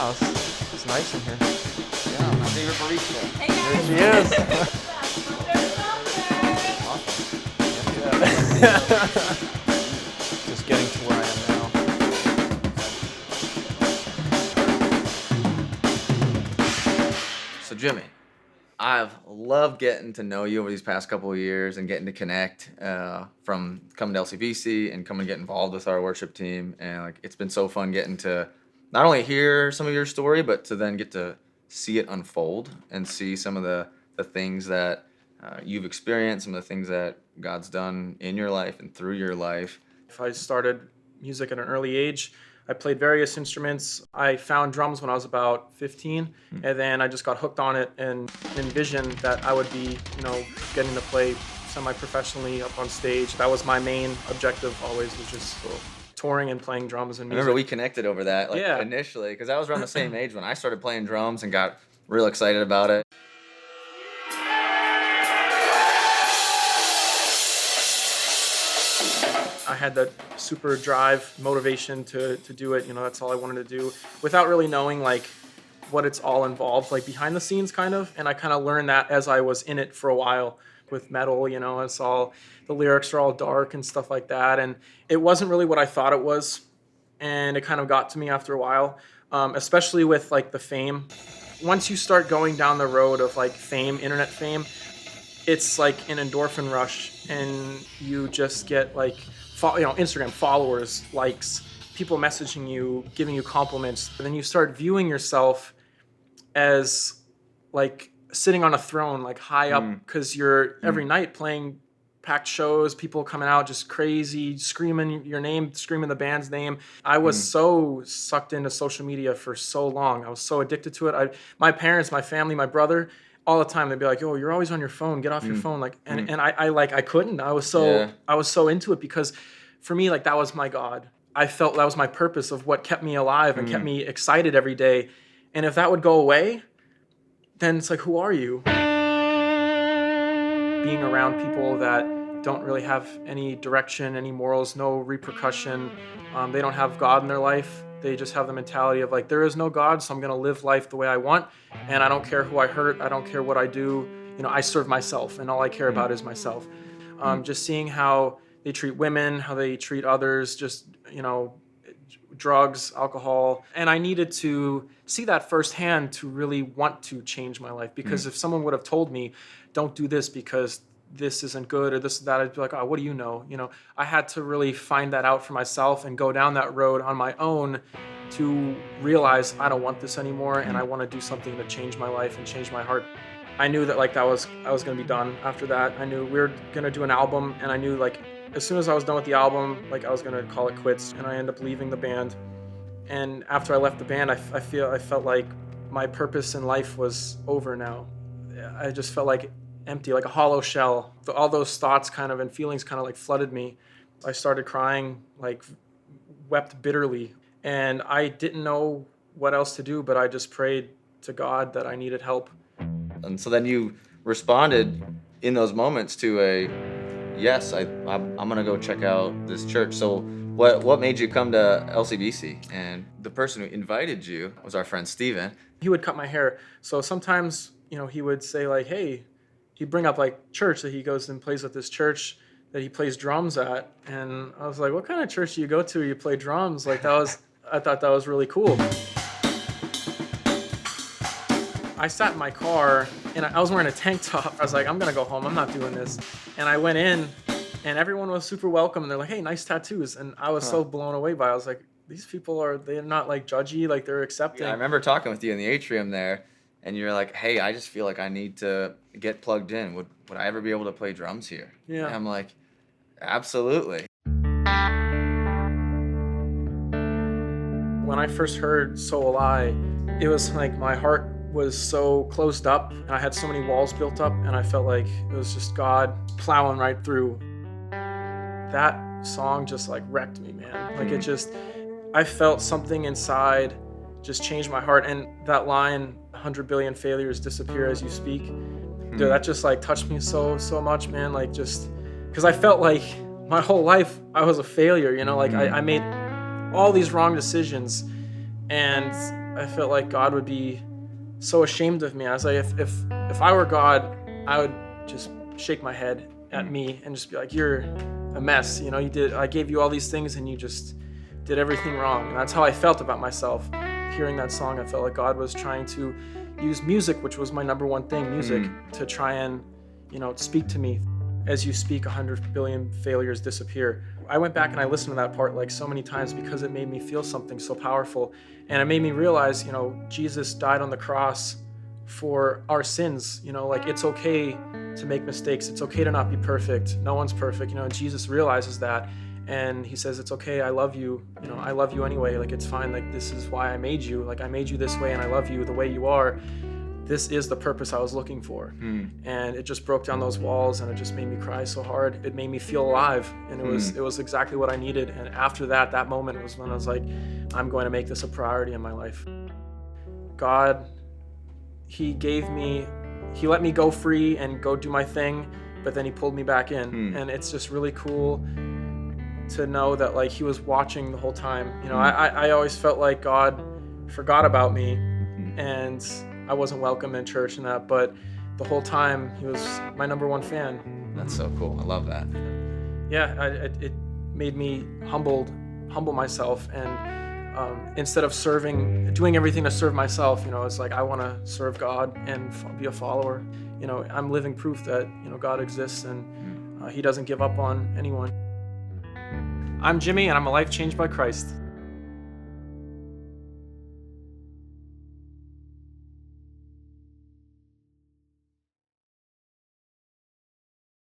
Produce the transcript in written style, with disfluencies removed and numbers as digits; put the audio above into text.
Wow, it's nice in here. Yeah, my favorite barista. Hey guys. There she is. Just getting to where I am now. So Jimmy, I've loved getting to know you over these past couple of years and getting to connect from coming to LCBC and coming to get involved with our worship team. And like it's been so fun getting to not only hear some of your story, but to then get to see it unfold and see some of the things that you've experienced, some of the things that God's done in your life and through your life. I started music at an early age. I played various instruments. I found drums when I was about 15, and then I just got hooked on it and envisioned that I would be, getting to play semi-professionally up on stage. That was my main objective always, was just touring and playing drums and I music. remember we connected over that Yeah. initially, because I was around the same age when I started playing drums and got real excited about it. I had that super drive, motivation to do it. That's all I wanted to do without really knowing what it's all involved, behind the scenes kind of. And I kind of learned that as I was in it for a while with metal, it's all, the lyrics are all dark and stuff like that. And it wasn't really what I thought it was. And it kind of got to me after a while, especially with the fame. Once you start going down the road of fame, internet fame, it's like an endorphin rush, and you just get Instagram followers, likes, people messaging you, giving you compliments. And then you start viewing yourself as sitting on a throne, high up, because you're every night playing packed shows, people coming out just crazy, screaming your name, screaming the band's name. I was so sucked into social media for so long. I was so addicted to it. My parents, my family, my brother, all the time they'd be like, "Oh, you're always on your phone. Get off your phone." And I couldn't. I was so into it, because for me, that was my God. I felt that was my purpose of what kept me alive and kept me excited every day. And if that would go away, then it's who are you? Being around people that don't really have any direction, any morals, no repercussion. They don't have God in their life. They just have the mentality of there is no God, so I'm going to live life the way I want. And I don't care who I hurt. I don't care what I do. I serve myself, and all I care about is myself. Just seeing how they treat women, how they treat others, just, drugs, alcohol. And I needed to see that firsthand to really want to change my life. Because if someone would have told me, don't do this because this isn't good or this, that, I'd be like, oh, what do you know? I had to really find that out for myself and go down that road on my own to realize I don't want this anymore, and I want to do something to change my life and change my heart. I knew that I was going to be done after that. I knew we were going to do an album, and I knew as soon as I was done with the album, I was going to call it quits, and I ended up leaving the band. And after I left the band, I felt like my purpose in life was over now. I just felt empty, like a hollow shell. All those thoughts and feelings flooded me. I started crying, wept bitterly. And I didn't know what else to do, but I just prayed to God that I needed help. And so then you responded in those moments to a, yes, I'm going to go check out this church. So what made you come to LCBC? And the person who invited you was our friend Steven. He would cut my hair. So sometimes, he would say hey, he'd bring up church, that he goes and plays at this church that he plays drums at. And I was like, what kind of church do you go to where you play drums? I thought that was really cool. I sat in my car and I was wearing a tank top. I was like, I'm going to go home. I'm not doing this. And I went in and everyone was super welcome. And they're like, hey, nice tattoos. And I was so blown away by it. I was like, these people they're not judgy, they're accepting. Yeah, I remember talking with you in the atrium there, and you're like, hey, I just feel like I need to get plugged in. Would I ever be able to play drums here? Yeah. And I'm like, absolutely. When I first heard So Will I, it was my heart was so closed up, and I had so many walls built up, and I felt like it was just God plowing right through. That song just wrecked me, man. I felt something inside just changed my heart. And that line, 100 billion failures disappear as you speak, dude, that just touched me so much, man. Because I felt my whole life I was a failure, I made all these wrong decisions, and I felt like God would be so ashamed of me. I was like, if I were God, I would just shake my head at me and just be like, you're a mess. You know, I gave you all these things and you just did everything wrong. And that's how I felt about myself. Hearing that song, I felt like God was trying to use music, which was my number one thing, music, to try and, speak to me. As you speak, 100 billion failures disappear. I went back and I listened to that part like so many times because it made me feel something so powerful. And it made me realize, Jesus died on the cross for our sins. Like it's okay to make mistakes. It's okay to not be perfect. No one's perfect. And Jesus realizes that. And he says, it's okay, I love you. I love you anyway. Like, it's fine. Like, this is why I made you. Like, I made you this way and I love you the way you are. This is the purpose I was looking for. And it just broke down those walls and it just made me cry so hard. It made me feel alive. And it was exactly what I needed. And after that moment was when I was like, I'm going to make this a priority in my life. God, he let me go free and go do my thing, but then he pulled me back in. And it's just really cool to know that like he was watching the whole time. I always felt like God forgot about me and I wasn't welcome in church and that, but the whole time he was my number one fan. That's so cool. I love that. Yeah, it made me humble myself, and instead of doing everything to serve myself, it's like I want to serve God and be a follower. I'm living proof that God exists and he doesn't give up on anyone. I'm Jimmy, and I'm a life changed by Christ.